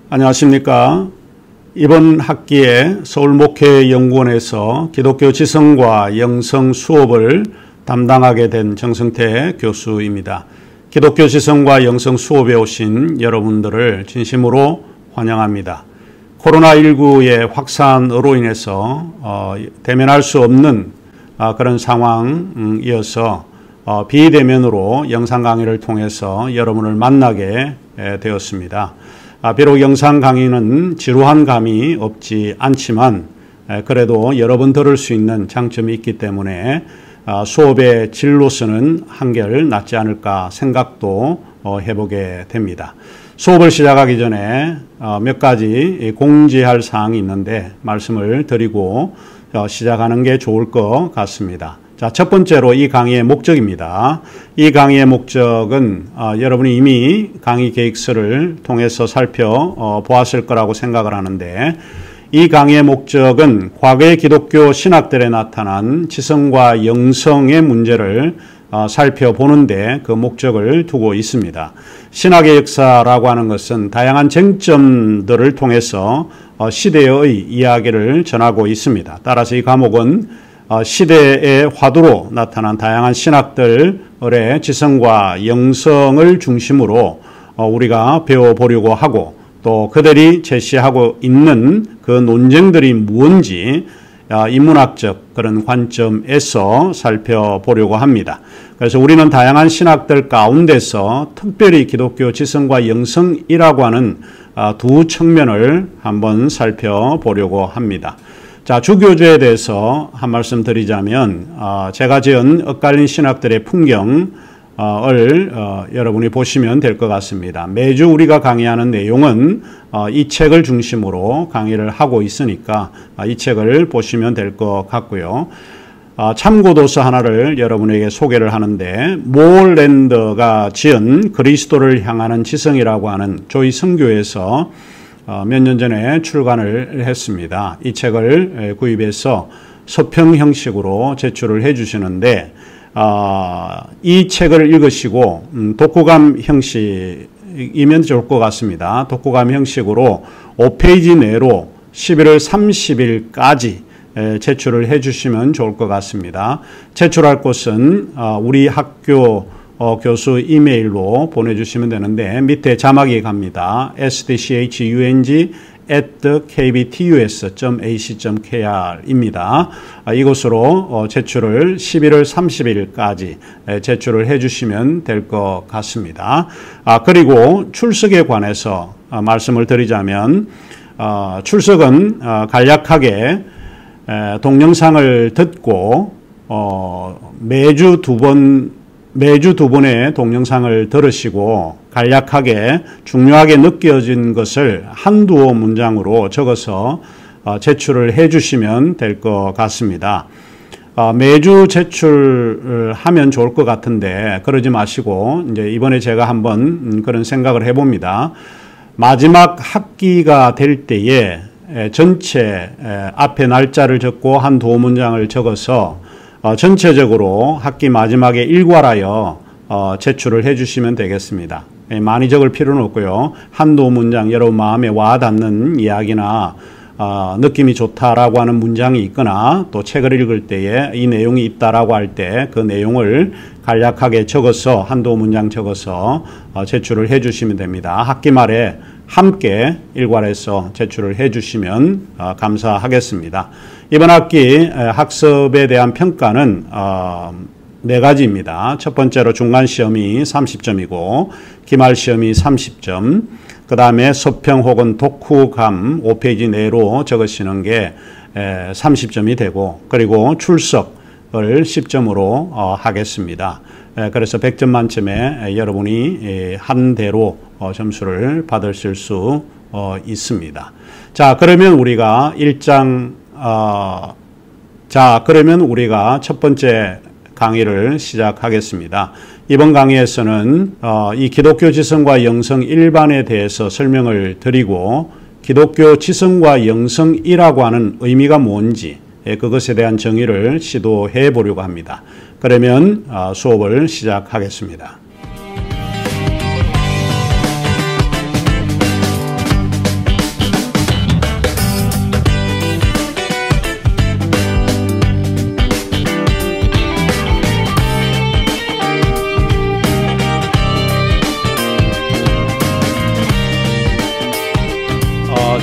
안녕하십니까. 이번 학기에 서울목회연구원에서 기독교 지성과 영성 수업을 담당하게 된 정성태 교수입니다. 기독교 지성과 영성 수업에 오신 여러분들을 진심으로 환영합니다. 코로나19의 확산으로 인해서 대면할 수 없는 그런 상황이어서 비대면으로 영상 강의를 통해서 여러분을 만나게 되었습니다. 비록 영상 강의는 지루한 감이 없지 않지만 그래도 여러 번 들을 수 있는 장점이 있기 때문에 수업의 질로서는 한결 낫지 않을까 생각도 해보게 됩니다. 수업을 시작하기 전에 몇 가지 공지할 사항이 있는데 말씀을 드리고 시작하는 게 좋을 것 같습니다. 자, 첫 번째로 이 강의의 목적입니다. 이 강의의 목적은 여러분이 이미 강의 계획서를 통해서 살펴보았을 거라고 생각을 하는데, 이 강의의 목적은 과거의 기독교 신학들에 나타난 지성과 영성의 문제를 살펴보는데 그 목적을 두고 있습니다. 신학의 역사라고 하는 것은 다양한 쟁점들을 통해서 시대의 이야기를 전하고 있습니다. 따라서 이 과목은 시대의 화두로 나타난 다양한 신학들의 지성과 영성을 중심으로 우리가 배워보려고 하고, 또 그들이 제시하고 있는 그 논쟁들이 무엇인지 인문학적 그런 관점에서 살펴보려고 합니다. 그래서 우리는 다양한 신학들 가운데서 특별히 기독교 지성과 영성이라고 하는 두 측면을 한번 살펴보려고 합니다. 자, 주교주에 대해서 한 말씀 드리자면 제가 지은 엇갈린 신학들의 풍경을 여러분이 보시면 될 것 같습니다. 매주 우리가 강의하는 내용은 이 책을 중심으로 강의를 하고 있으니까 이 책을 보시면 될 것 같고요. 참고도서 하나를 여러분에게 소개를 하는데, 모월랜드가 지은 그리스도를 향하는 지성이라고 하는 조이 선교에서 몇 년 전에 출간을 했습니다. 이 책을 구입해서 서평 형식으로 제출을 해 주시는데, 이 책을 읽으시고 독후감 형식이면 좋을 것 같습니다. 독후감 형식으로 5페이지 내로 11월 30일까지 제출을 해 주시면 좋을 것 같습니다. 제출할 곳은 우리 학교 교수 이메일로 보내주시면 되는데, 밑에 자막이 갑니다. sdchung@kbtus.ac.kr입니다. 이곳으로 제출을 11월 30일까지 제출을 해주시면 될 것 같습니다. 그리고 출석에 관해서 말씀을 드리자면, 출석은 간략하게 동영상을 듣고 매주 두 번의 동영상을 들으시고 간략하게 중요하게 느껴진 것을 한두어 문장으로 적어서 제출을 해 주시면 될 것 같습니다. 매주 제출하면 좋을 것 같은데 그러지 마시고 이제 이번에 제가 한번 그런 생각을 해봅니다. 마지막 학기가 될 때에 전체 앞에 날짜를 적고 한두어 문장을 적어서 전체적으로 학기 마지막에 일괄하여 제출을 해 주시면 되겠습니다. 많이 적을 필요는 없고요. 한두 문장 여러분 마음에 와닿는 이야기나 느낌이 좋다라고 하는 문장이 있거나, 또 책을 읽을 때에 이 내용이 있다라고 할 때 그 내용을 간략하게 적어서 한두 문장 적어서 제출을 해 주시면 됩니다. 학기 말에 함께 일괄해서 제출을 해 주시면 감사하겠습니다. 이번 학기 학습에 대한 평가는 4가지입니다. 첫 번째로 중간시험이 30점이고 기말시험이 30점, 그 다음에 서평 혹은 독후감 5페이지 내로 적으시는 게 30점이 되고, 그리고 출석을 10점으로 하겠습니다. 그래서 100점 만점에 여러분이 한 대로 점수를 받으실 수 있습니다. 자, 그러면 우리가 그러면 우리가 첫 번째 강의를 시작하겠습니다. 이번 강의에서는 이 기독교 지성과 영성 일반에 대해서 설명을 드리고, 기독교 지성과 영성이라고 하는 의미가 뭔지, 그것에 대한 정의를 시도해 보려고 합니다. 그러면 수업을 시작하겠습니다.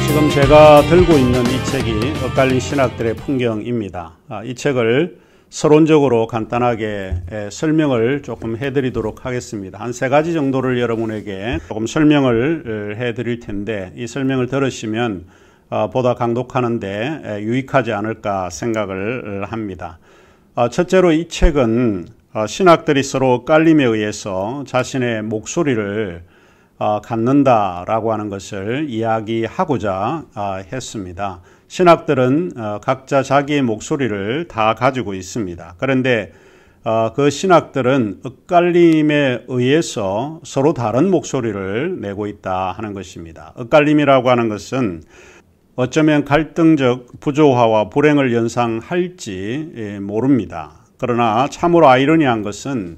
지금 제가 들고 있는 이 책이 엇갈린 신학들의 풍경입니다. 이 책을 서론적으로 간단하게 설명을 조금 해드리도록 하겠습니다. 한 3가지 정도를 여러분에게 조금 설명을 해드릴 텐데 이 설명을 들으시면 보다 강독하는데 유익하지 않을까 생각을 합니다. 첫째로 이 책은 신학들이 서로 엇갈림에 의해서 자신의 목소리를 갖는다라고 하는 것을 이야기하고자 했습니다. 신학들은 각자 자기의 목소리를 다 가지고 있습니다. 그런데 그 신학들은 엇갈림에 의해서 서로 다른 목소리를 내고 있다 하는 것입니다. 엇갈림이라고 하는 것은 어쩌면 갈등적 부조화와 불행을 연상할지 모릅니다. 그러나 참으로 아이러니한 것은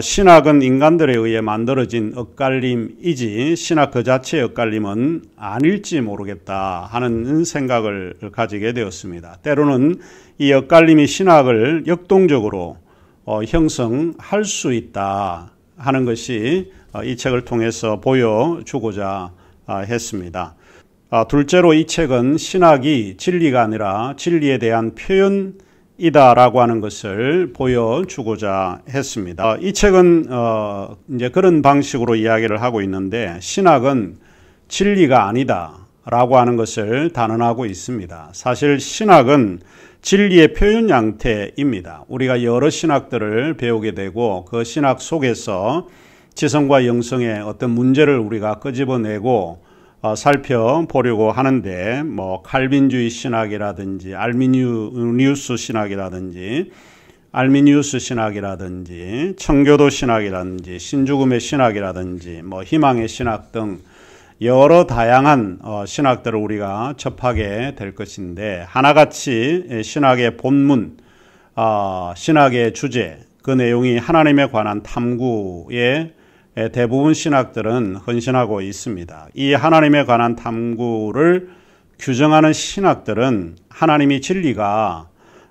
신학은 인간들에 의해 만들어진 엇갈림이지 신학 그 자체의 엇갈림은 아닐지 모르겠다 하는 생각을 가지게 되었습니다. 때로는 이 엇갈림이 신학을 역동적으로 형성할 수 있다 하는 것이 이 책을 통해서 보여주고자 했습니다. 둘째로 이 책은 신학이 진리가 아니라 진리에 대한 표현이다라고 하는 것을 보여주고자 했습니다. 이 책은 이제 그런 방식으로 이야기를 하고 있는데 신학은 진리가 아니다라고 하는 것을 단언하고 있습니다. 사실 신학은 진리의 표현 양태입니다. 우리가 여러 신학들을 배우게 되고 그 신학 속에서 지성과 영성의 어떤 문제를 우리가 끄집어내고 살펴보려고 하는데 칼빈주의 신학이라든지 알미니우스 신학이라든지 청교도 신학이라든지 신죽음의 신학이라든지 희망의 신학 등 여러 다양한 신학들을 우리가 접하게 될 것인데 하나같이 신학의 본문, 신학의 주제, 그 내용이 하나님에 관한 탐구에 대부분 신학들은 헌신하고 있습니다. 이 하나님에 관한 탐구를 규정하는 신학들은 하나님이 진리가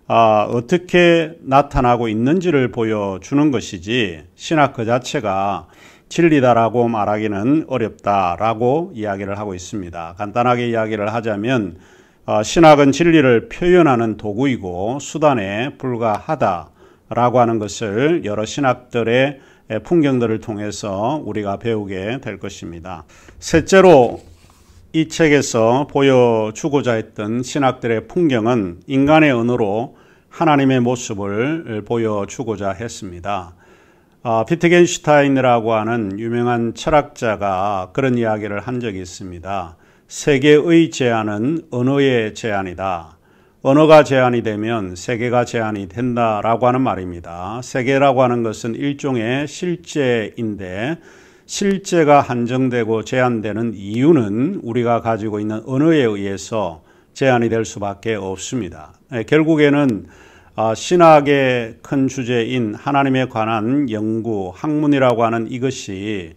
어떻게 나타나고 있는지를 보여주는 것이지 신학 그 자체가 진리다라고 말하기는 어렵다라고 이야기를 하고 있습니다. 간단하게 이야기를 하자면 신학은 진리를 표현하는 도구이고 수단에 불과하다라고 하는 것을 여러 신학들의 풍경들을 통해서 우리가 배우게 될 것입니다. 셋째로 이 책에서 보여주고자 했던 신학들의 풍경은 인간의 언어로 하나님의 모습을 보여주고자 했습니다. 비트겐슈타인이라고 하는 유명한 철학자가 그런 이야기를 한 적이 있습니다. 세계의 제한은 언어의 제한이다. 언어가 제한이 되면 세계가 제한이 된다라고 하는 말입니다. 세계라고 하는 것은 일종의 실제인데 실제가 한정되고 제한되는 이유는 우리가 가지고 있는 언어에 의해서 제한이 될 수밖에 없습니다. 결국에는 신학의 큰 주제인 하나님에 관한 연구, 학문이라고 하는 이것이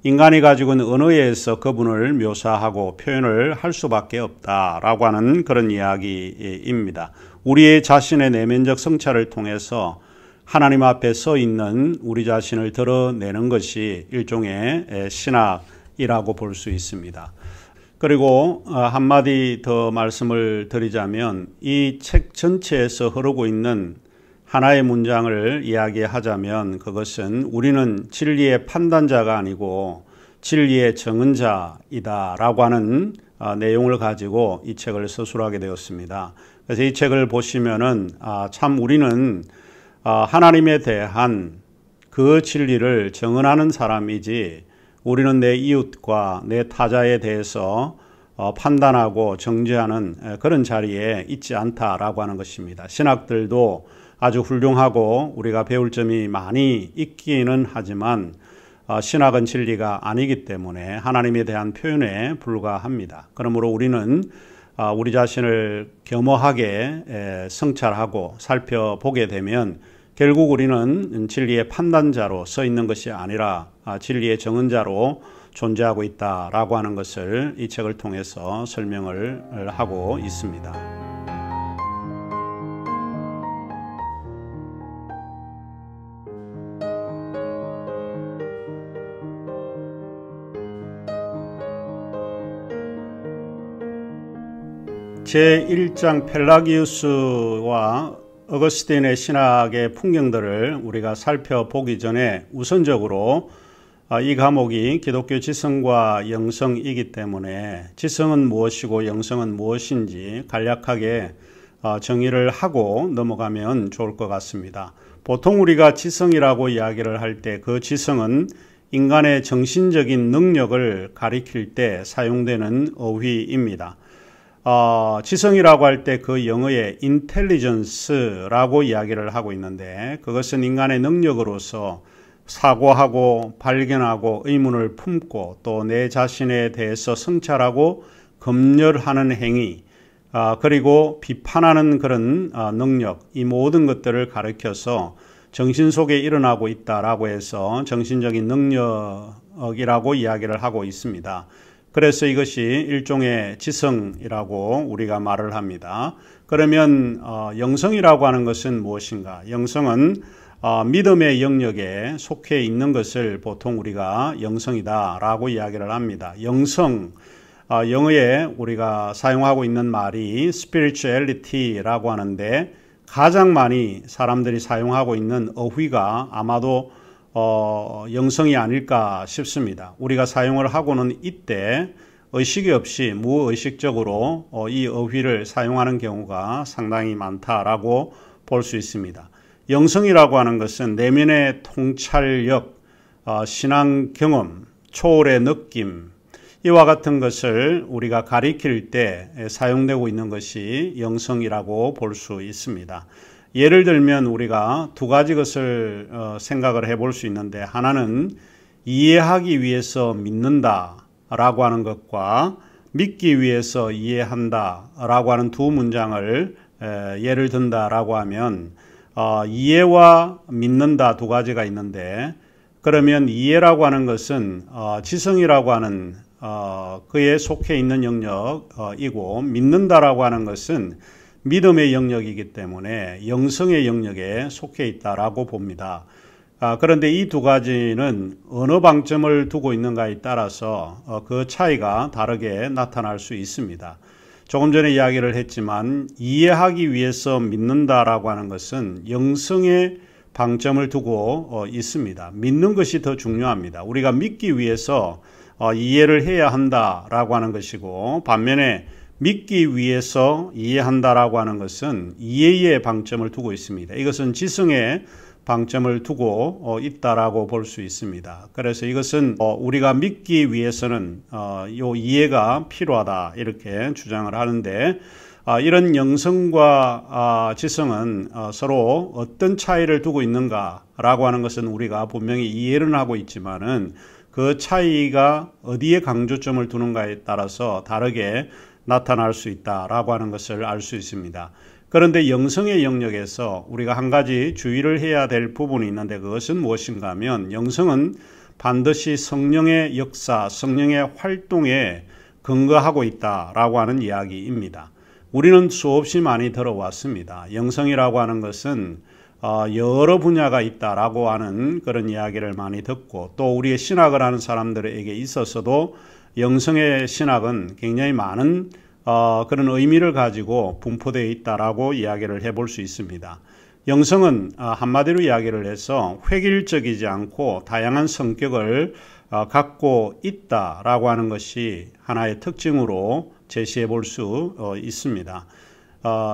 인간이 가지고 있는 언어에 의해서 그분을 묘사하고 표현을 할 수밖에 없다라고 하는 그런 이야기입니다. 우리의 자신의 내면적 성찰을 통해서 하나님 앞에 서 있는 우리 자신을 드러내는 것이 일종의 신학이라고 볼 수 있습니다. 그리고 한마디 더 말씀을 드리자면 이 책 전체에서 흐르고 있는 하나의 문장을 이야기하자면 그것은 우리는 진리의 판단자가 아니고 진리의 정은자이다라고 하는 내용을 가지고 이 책을 서술하게 되었습니다. 그래서 이 책을 보시면은 참 우리는 하나님에 대한 그 진리를 정언하는 사람이지 우리는 내 이웃과 내 타자에 대해서 판단하고 정죄하는 그런 자리에 있지 않다라고 하는 것입니다. 신학들도 아주 훌륭하고 우리가 배울 점이 많이 있기는 하지만 신학은 진리가 아니기 때문에 하나님에 대한 표현에 불과합니다. 그러므로 우리는 우리 자신을 겸허하게 성찰하고 살펴보게 되면 결국 우리는 진리의 판단자로 서 있는 것이 아니라 진리의 정언자로 존재하고 있다라고 하는 것을 이 책을 통해서 설명을 하고 있습니다. 제1장 펠라기우스와 어거스틴의 신학의 풍경들을 우리가 살펴보기 전에 우선적으로 이 과목이 기독교 지성과 영성이기 때문에 지성은 무엇이고 영성은 무엇인지 간략하게 정의를 하고 넘어가면 좋을 것 같습니다. 보통 우리가 지성이라고 이야기를 할 때 그 지성은 인간의 정신적인 능력을 가리킬 때 사용되는 어휘입니다. 지성이라고 할 때 그 영어의 intelligence라고 이야기를 하고 있는데 그것은 인간의 능력으로서 사고하고 발견하고 의문을 품고 또 내 자신에 대해서 성찰하고 검열하는 행위 그리고 비판하는 그런 능력 이 모든 것들을 가리켜서 정신 속에 일어나고 있다라고 해서 정신적인 능력이라고 이야기를 하고 있습니다. 그래서 이것이 일종의 지성이라고 우리가 말을 합니다. 그러면 영성이라고 하는 것은 무엇인가? 영성은 믿음의 영역에 속해 있는 것을 보통 우리가 영성이다라고 이야기를 합니다. 영성, 영어에 우리가 사용하고 있는 말이 spirituality라고 하는데 가장 많이 사람들이 사용하고 있는 어휘가 아마도 영성이 아닐까 싶습니다. 우리가 사용을 하고는 이때 의식이 없이 무의식적으로 이 어휘를 사용하는 경우가 상당히 많다라고 볼 수 있습니다. 영성이라고 하는 것은 내면의 통찰력, 신앙 경험, 초월의 느낌 이와 같은 것을 우리가 가리킬 때 사용되고 있는 것이 영성이라고 볼 수 있습니다. 예를 들면 우리가 두 가지 것을 생각을 해볼 수 있는데 하나는 이해하기 위해서 믿는다라고 하는 것과 믿기 위해서 이해한다라고 하는 두 문장을 예를 든다라고 하면 이해와 믿는다 두 가지가 있는데 그러면 이해라고 하는 것은 지성이라고 하는 그에 속해 있는 영역이고 믿는다라고 하는 것은 믿음의 영역이기 때문에 영성의 영역에 속해 있다라고 봅니다. 그런데 이 두 가지는 어느 방점을 두고 있는가에 따라서 그 차이가 다르게 나타날 수 있습니다. 조금 전에 이야기를 했지만 이해하기 위해서 믿는다라고 하는 것은 영성의 방점을 두고 있습니다. 믿는 것이 더 중요합니다. 우리가 믿기 위해서 이해를 해야 한다라고 하는 것이고 반면에 믿기 위해서 이해한다라고 하는 것은 이해의 방점을 두고 있습니다. 이것은 지성의 방점을 두고 있다라고 볼 수 있습니다. 그래서 이것은 우리가 믿기 위해서는 이 이해가 필요하다 이렇게 주장을 하는데 이런 영성과 지성은 서로 어떤 차이를 두고 있는가라고 하는 것은 우리가 분명히 이해는 하고 있지만은 그 차이가 어디에 강조점을 두는가에 따라서 다르게 나타날 수 있다라고 하는 것을 알 수 있습니다. 그런데 영성의 영역에서 우리가 한 가지 주의를 해야 될 부분이 있는데 그것은 무엇인가 하면 영성은 반드시 성령의 역사, 성령의 활동에 근거하고 있다라고 하는 이야기입니다. 우리는 수없이 많이 들어왔습니다. 영성이라고 하는 것은 여러 분야가 있다라고 하는 그런 이야기를 많이 듣고 또 우리의 신학을 하는 사람들에게 있어서도 영성의 신학은 굉장히 많은 그런 의미를 가지고 분포되어 있다라고 이야기를 해볼 수 있습니다. 영성은 한마디로 이야기를 해서 획일적이지 않고 다양한 성격을 갖고 있다라고 하는 것이 하나의 특징으로 제시해 볼 수 있습니다.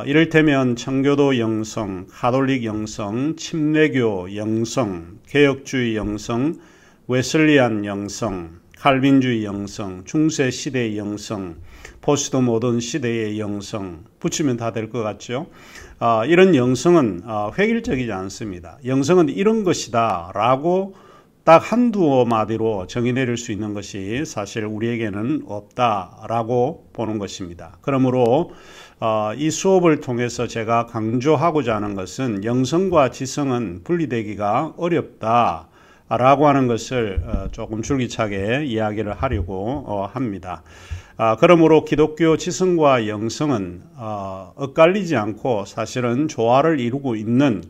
이를테면 청교도 영성, 가톨릭 영성, 침례교 영성, 개혁주의 영성, 웨슬리안 영성, 칼빈주의 영성, 중세 시대의 영성, 포스트 모던 시대의 영성 붙이면 다 될 것 같죠. 이런 영성은 획일적이지 않습니다. 영성은 이런 것이다 라고 딱 한두 마디로 정의 내릴 수 있는 것이 사실 우리에게는 없다라고 보는 것입니다. 그러므로 이 수업을 통해서 제가 강조하고자 하는 것은 영성과 지성은 분리되기가 어렵다라고 하는 것을 조금 줄기차게 이야기를 하려고 합니다. 그러므로 기독교 지성과 영성은 엇갈리지 않고 사실은 조화를 이루고 있는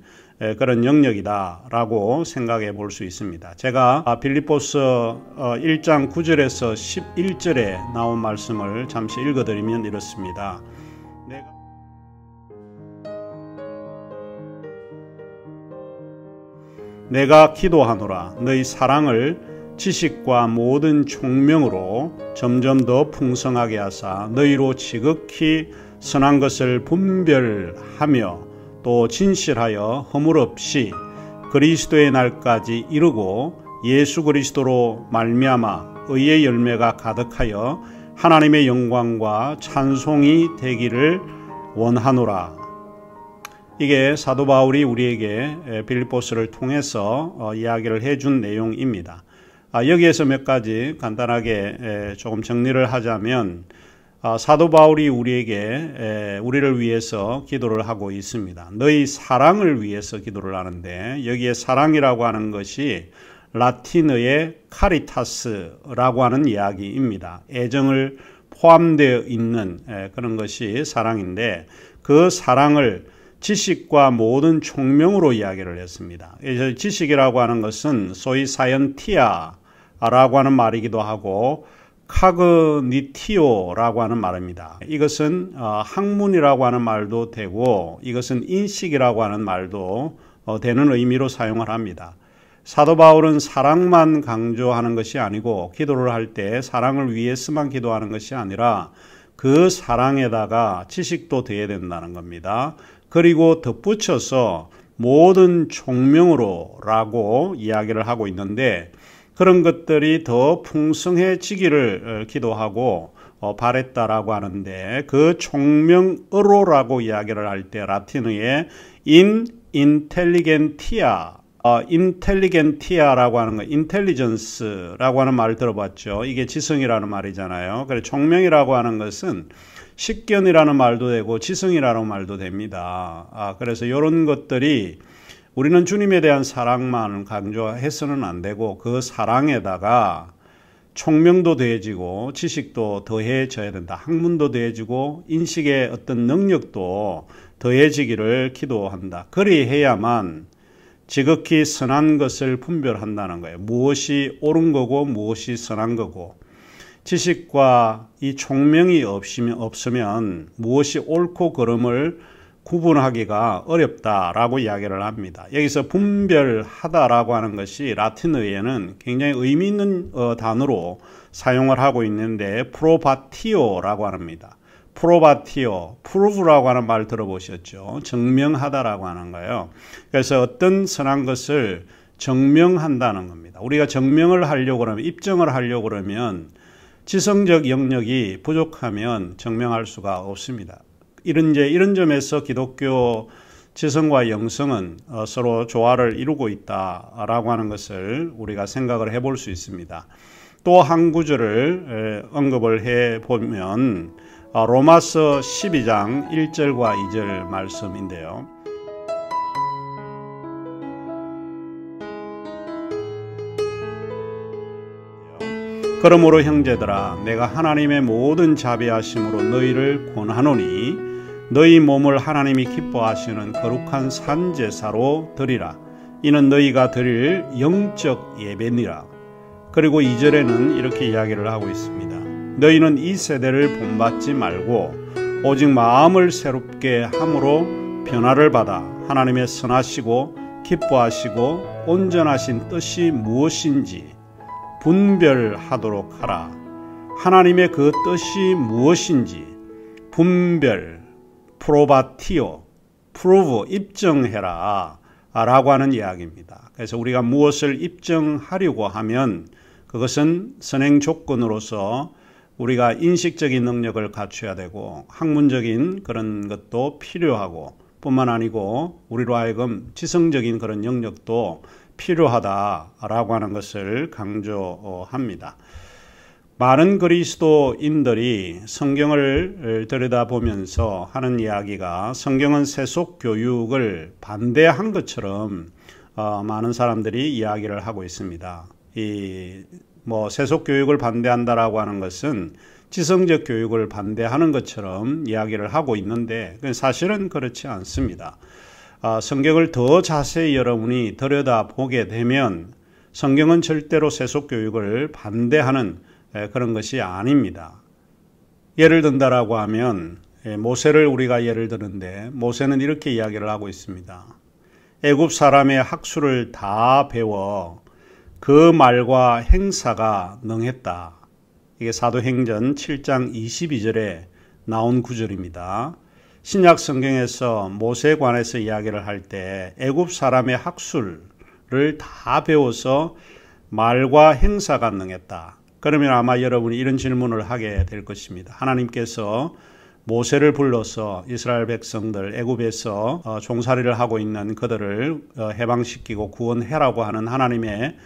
그런 영역이다라고 생각해 볼 수 있습니다. 제가 빌립보서 1장 9절에서 11절에 나온 말씀을 잠시 읽어드리면 이렇습니다. 내가 기도하노라 너희 사랑을 지식과 모든 총명으로 점점 더 풍성하게 하사 너희로 지극히 선한 것을 분별하며 또 진실하여 허물 없이 그리스도의 날까지 이르고 예수 그리스도로 말미암아 의의 열매가 가득하여 하나님의 영광과 찬송이 되기를 원하노라. 이게 사도 바울이 우리에게 빌립보서를 통해서 이야기를 해준 내용입니다. 여기에서 몇 가지 간단하게 조금 정리를 하자면 사도 바울이 우리를 위해서 기도를 하고 있습니다. 너희 사랑을 위해서 기도를 하는데 여기에 사랑이라고 하는 것이 라틴어의 카리타스라고 하는 이야기입니다. 애정을 포함되어 있는 그런 것이 사랑인데 그 사랑을 지식과 모든 총명으로 이야기를 했습니다. 지식이라고 하는 것은 소위 사이언티아라고 하는 말이기도 하고 카그니티오라고 하는 말입니다. 이것은 학문이라고 하는 말도 되고 이것은 인식이라고 하는 말도 되는 의미로 사용을 합니다. 사도 바울은 사랑만 강조하는 것이 아니고 기도를 할 때 사랑을 위해서만 기도하는 것이 아니라 그 사랑에다가 지식도 되어야 된다는 겁니다. 그리고 덧붙여서 모든 총명으로 라고 이야기를 하고 있는데 그런 것들이 더 풍성해지기를 기도하고 바랬다라고 하는데 그 총명으로라고 이야기를 할 때 라틴어의 인텔리겐티아라고 하는 거, 인텔리전스라고 하는 말을 들어봤죠. 이게 지성이라는 말이잖아요. 그래서 총명이라고 하는 것은 식견이라는 말도 되고 지성이라는 말도 됩니다. 그래서 이런 것들이 우리는 주님에 대한 사랑만 강조해서는 안 되고 그 사랑에다가 총명도 더해지고 지식도 더해져야 된다. 학문도 더해지고 인식의 어떤 능력도 더해지기를 기도한다. 그리해야만 지극히 선한 것을 분별한다는 거예요. 무엇이 옳은 거고 무엇이 선한 거고 지식과 이 총명이 없으면 무엇이 옳고 그름을 구분하기가 어렵다라고 이야기를 합니다. 여기서 분별하다라고 하는 것이 라틴어에는 굉장히 의미 있는 단어로 사용을 하고 있는데 프로바티오라고 합니다. 프로바티오, 프루브라고 하는 말 들어보셨죠? 증명하다라고 하는 거예요. 그래서 어떤 선한 것을 증명한다는 겁니다. 우리가 증명을 하려고 그러면 입증을 하려고 그러면 지성적 영역이 부족하면 증명할 수가 없습니다. 이런 점에서 기독교 지성과 영성은 서로 조화를 이루고 있다라고 하는 것을 우리가 생각을 해볼 수 있습니다. 또 한 구절을 언급을 해보면 로마서 12장 1절과 2절 말씀인데요. 그러므로 형제들아 내가 하나님의 모든 자비하심으로 너희를 권하노니 너희 몸을 하나님이 기뻐하시는 거룩한 산제사로 드리라. 이는 너희가 드릴 영적 예배니라. 그리고 2절에는 이렇게 이야기를 하고 있습니다. 너희는 이 세대를 본받지 말고 오직 마음을 새롭게 함으로 변화를 받아 하나님의 선하시고 기뻐하시고 온전하신 뜻이 무엇인지 분별하도록 하라. 하나님의 그 뜻이 무엇인지 분별, 프로바티오, 프루브, 입증해라 라고 하는 이야기입니다. 그래서 우리가 무엇을 입증하려고 하면 그것은 선행 조건으로서 우리가 인식적인 능력을 갖춰야 되고 학문적인 그런 것도 필요하고 뿐만 아니고 우리로 하여금 지성적인 그런 영역도 필요하다라고 하는 것을 강조합니다. 많은 그리스도인들이 성경을 들여다보면서 하는 이야기가 성경은 세속 교육을 반대한 것처럼 많은 사람들이 이야기를 하고 있습니다. 세속 교육을 반대한다라고 하는 것은 지성적 교육을 반대하는 것처럼 이야기를 하고 있는데 사실은 그렇지 않습니다. 성경을 더 자세히 여러분이 들여다보게 되면 성경은 절대로 세속 교육을 반대하는 그런 것이 아닙니다. 예를 든다라고 하면 모세를 우리가 예를 드는데 모세는 이렇게 이야기를 하고 있습니다. 애굽 사람의 학술을 다 배워 그 말과 행사가 능했다. 이게 사도행전 7장 22절에 나온 구절입니다. 신약 성경에서 모세에 관해서 이야기를 할 때 애굽 사람의 학술을 다 배워서 말과 행사가 능했다. 그러면 아마 여러분이 이런 질문을 하게 될 것입니다. 하나님께서 모세를 불러서 이스라엘 백성들 애굽에서 종살이를 하고 있는 그들을 해방시키고 구원해라고 하는 하나님의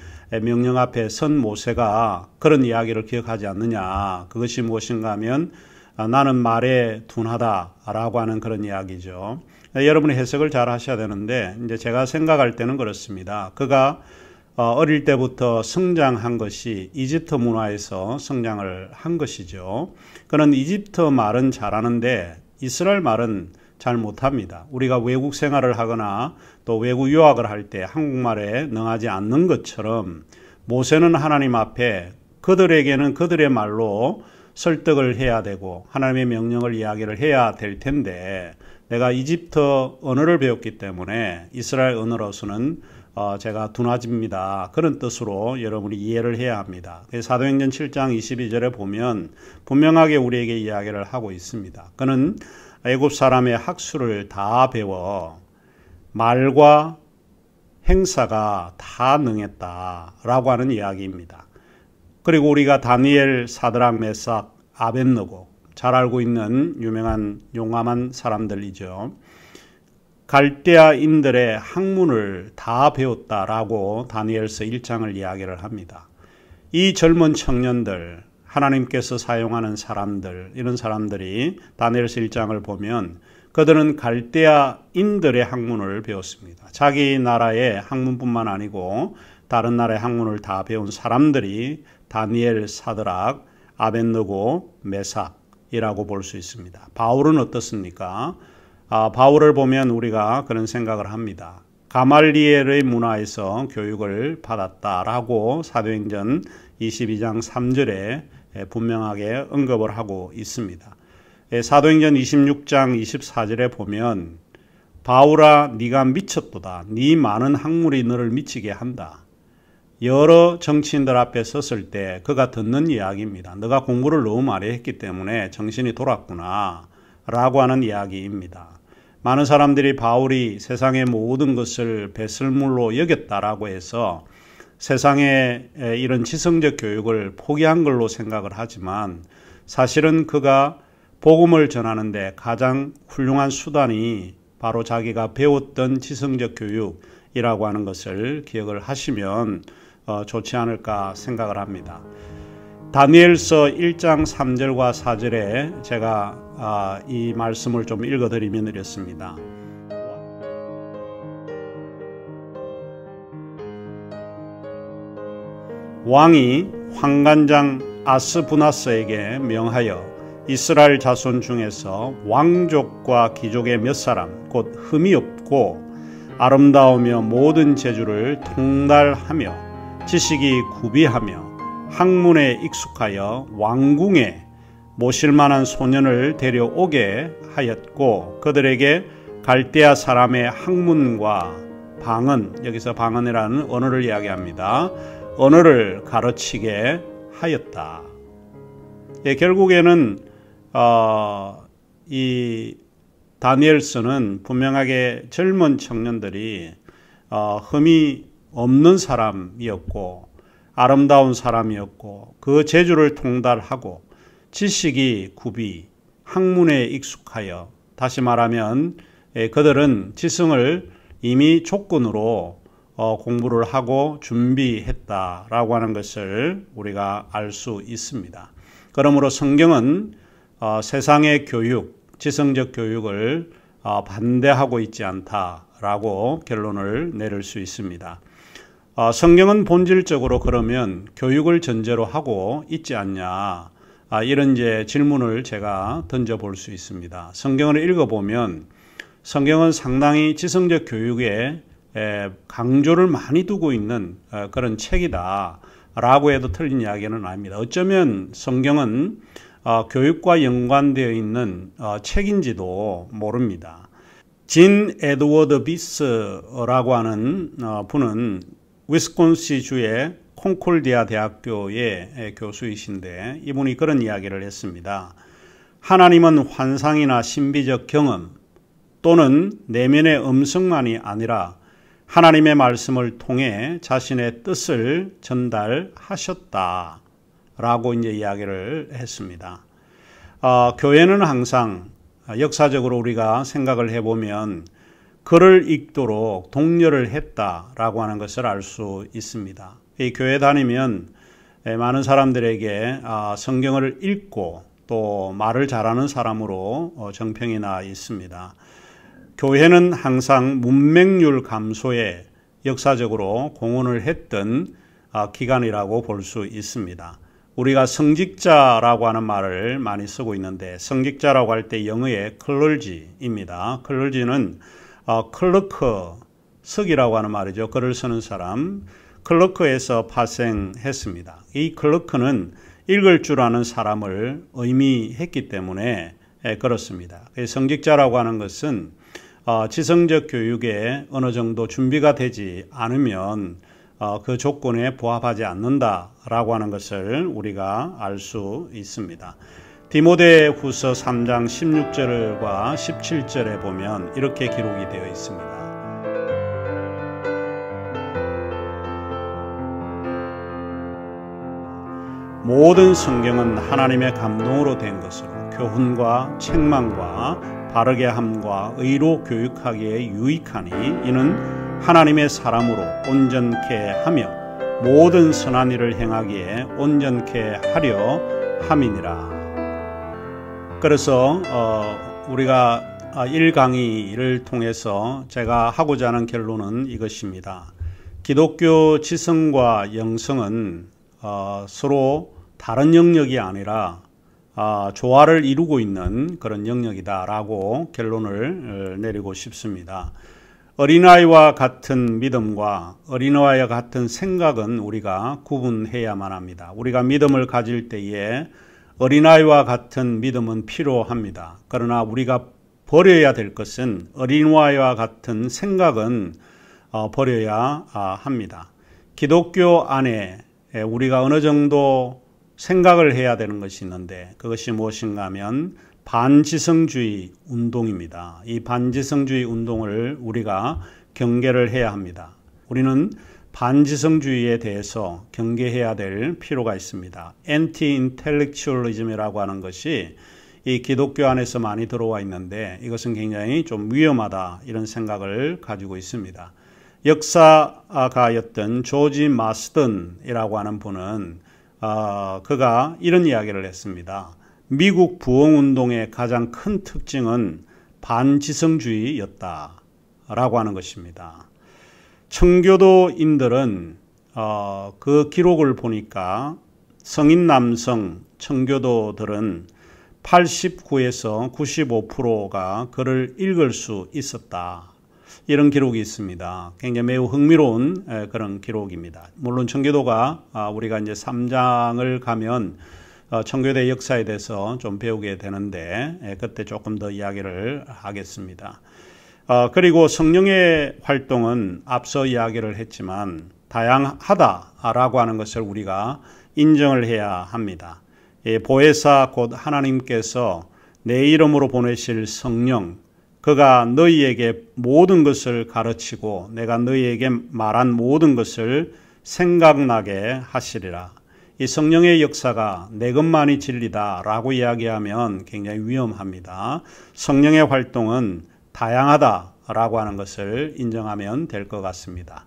명령 앞에 선 모세가 그런 이야기를 기억하지 않느냐. 그것이 무엇인가 하면 나는 말에 둔하다라고 하는 그런 이야기죠. 여러분이 해석을 잘 하셔야 되는데 이제 제가 생각할 때는 그렇습니다. 그가 어릴 때부터 성장한 것이 이집트 문화에서 성장을 한 것이죠. 그는 이집트 말은 잘하는데 이스라엘 말은 잘 못합니다. 우리가 외국 생활을 하거나 또 외국 유학을 할 때 한국말에 능하지 않는 것처럼 모세는 하나님 앞에 그들에게는 그들의 말로 설득을 해야 되고 하나님의 명령을 이야기를 해야 될 텐데 내가 이집트 언어를 배웠기 때문에 이스라엘 언어로서는 제가 둔하집니다. 그런 뜻으로 여러분이 이해를 해야 합니다. 사도행전 7장 22절에 보면 분명하게 우리에게 이야기를 하고 있습니다. 그는 애굽 사람의 학술을 다 배워 말과 행사가 다 능했다라고 하는 이야기입니다. 그리고 우리가 다니엘, 사드락, 메삭, 아벳느고 잘 알고 있는 유명한 용감한 사람들이죠. 갈대아인들의 학문을 다 배웠다라고 다니엘서 1장을 이야기를 합니다. 이 젊은 청년들, 하나님께서 사용하는 사람들, 이런 사람들이 다니엘서 1장을 보면 그들은 갈대아인들의 학문을 배웠습니다. 자기 나라의 학문뿐만 아니고 다른 나라의 학문을 다 배운 사람들이 다니엘, 사드락, 아벳느고, 메삭이라고 볼 수 있습니다. 바울은 어떻습니까? 바울을 보면 우리가 그런 생각을 합니다. 가말리엘의 문화에서 교육을 받았다라고 사도행전 22장 3절에 분명하게 언급을 하고 있습니다. 사도행전 26장 24절에 보면 바울아 네가 미쳤도다. 네 많은 학문이 너를 미치게 한다. 여러 정치인들 앞에 섰을 때 그가 듣는 이야기입니다. 너가 공부를 너무 많이 했기 때문에 정신이 돌았구나 라고 하는 이야기입니다. 많은 사람들이 바울이 세상의 모든 것을 배설물로 여겼다라고 해서 세상의 이런 지성적 교육을 포기한 걸로 생각을 하지만 사실은 그가 복음을 전하는데 가장 훌륭한 수단이 바로 자기가 배웠던 지성적 교육이라고 하는 것을 기억을 하시면 좋지 않을까 생각을 합니다. 다니엘서 1장 3절과 4절에 제가 이 말씀을 좀 읽어드리면 이렇습니다. 왕이 환관장 아스부나스에게 명하여 이스라엘 자손 중에서 왕족과 귀족의 몇 사람 곧 흠이 없고 아름다우며 모든 재주를 통달하며 지식이 구비하며 학문에 익숙하여 왕궁에 모실 만한 소년을 데려오게 하였고 그들에게 갈대아 사람의 학문과 방언, 여기서 방언이라는 언어를 이야기합니다. 언어를 가르치게 하였다. 결국에는 이 다니엘서는 분명하게 젊은 청년들이 흠이 없는 사람이었고 아름다운 사람이었고 그 재주를 통달하고 지식이 구비, 학문에 익숙하여 다시 말하면 그들은 지성을 이미 조건으로 공부를 하고 준비했다라고 하는 것을 우리가 알 수 있습니다. 그러므로 성경은 세상의 교육, 지성적 교육을 반대하고 있지 않다라고 결론을 내릴 수 있습니다. 성경은 본질적으로 그러면 교육을 전제로 하고 있지 않냐, 이런 이제 질문을 제가 던져볼 수 있습니다. 성경을 읽어보면 성경은 상당히 지성적 교육에 강조를 많이 두고 있는 그런 책이다 라고 해도 틀린 이야기는 아닙니다. 어쩌면 성경은 교육과 연관되어 있는 책인지도 모릅니다. 진 에드워드 비스라고 하는 분은 위스콘신주의 콘콜디아 대학교의 교수이신데 이분이 그런 이야기를 했습니다. 하나님은 환상이나 신비적 경험 또는 내면의 음성만이 아니라 하나님의 말씀을 통해 자신의 뜻을 전달하셨다 라고 이제 이야기를 했습니다. 교회는 항상 역사적으로 우리가 생각을 해보면 글을 읽도록 독려를 했다라고 하는 것을 알 수 있습니다. 이 교회 다니면 많은 사람들에게 성경을 읽고 또 말을 잘하는 사람으로 정평이 나 있습니다. 교회는 항상 문맹률 감소에 역사적으로 공헌을 했던 기관이라고 볼 수 있습니다. 우리가 성직자라고 하는 말을 많이 쓰고 있는데 성직자라고 할 때 영어의 클러지입니다. 클러지는 클러크, 석이라고 하는 말이죠. 글을 쓰는 사람, 클러크에서 파생했습니다. 이 클러크는 읽을 줄 아는 사람을 의미했기 때문에 그렇습니다. 성직자라고 하는 것은 지성적 교육에 어느 정도 준비가 되지 않으면 그 조건에 부합하지 않는다라고 하는 것을 우리가 알 수 있습니다. 디모데후서 3장 16절과 17절에 보면 이렇게 기록이 되어 있습니다. 모든 성경은 하나님의 감동으로 된 것으로 교훈과 책망과 바르게 함과 의로 교육하기에 유익하니 이는 하나님의 사람으로 온전케 하며 모든 선한 일을 행하기에 온전케 하려 함이니라. 그래서 우리가 1강의를 통해서 제가 하고자 하는 결론은 이것입니다. 기독교 지성과 영성은 서로 다른 영역이 아니라 조화를 이루고 있는 그런 영역이다라고 결론을 내리고 싶습니다. 어린아이와 같은 믿음과 어린아이와 같은 생각은 우리가 구분해야만 합니다. 우리가 믿음을 가질 때에 어린아이와 같은 믿음은 필요합니다. 그러나 우리가 버려야 될 것은 어린아이와 같은 생각은 버려야 합니다. 기독교 안에 우리가 어느 정도 생각을 해야 되는 것이 있는데 그것이 무엇인가 하면 반지성주의 운동입니다. 이 반지성주의 운동을 우리가 경계를 해야 합니다. 우리는 반지성주의에 대해서 경계해야 될 필요가 있습니다. 엔티-인텔렉츄얼리즘이라고 하는 것이 이 기독교 안에서 많이 들어와 있는데 이것은 굉장히 좀 위험하다 이런 생각을 가지고 있습니다. 역사가였던 조지 마스턴이라고 하는 분은 그가 이런 이야기를 했습니다. 미국 부흥운동의 가장 큰 특징은 반지성주의였다라고 하는 것입니다. 청교도인들은 그 기록을 보니까 성인 남성 청교도들은 89에서 95%가 글을 읽을 수 있었다. 이런 기록이 있습니다. 굉장히 매우 흥미로운 그런 기록입니다. 물론 청교도가 우리가 이제 3장을 가면 청교도의 역사에 대해서 좀 배우게 되는데 그때 조금 더 이야기를 하겠습니다. 그리고 성령의 활동은 앞서 이야기를 했지만 다양하다라고 하는 것을 우리가 인정을 해야 합니다. 보혜사 곧 하나님께서 내 이름으로 보내실 성령, 그가 너희에게 모든 것을 가르치고 내가 너희에게 말한 모든 것을 생각나게 하시리라. 이 성령의 역사가 내 것만이 진리다라고 이야기하면 굉장히 위험합니다. 성령의 활동은 다양하다라고 하는 것을 인정하면 될 것 같습니다.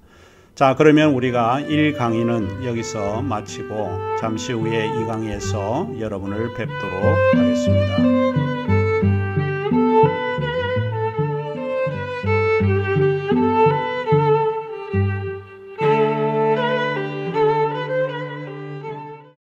자, 그러면 우리가 1강의는 여기서 마치고 잠시 후에 2강의에서 여러분을 뵙도록 하겠습니다.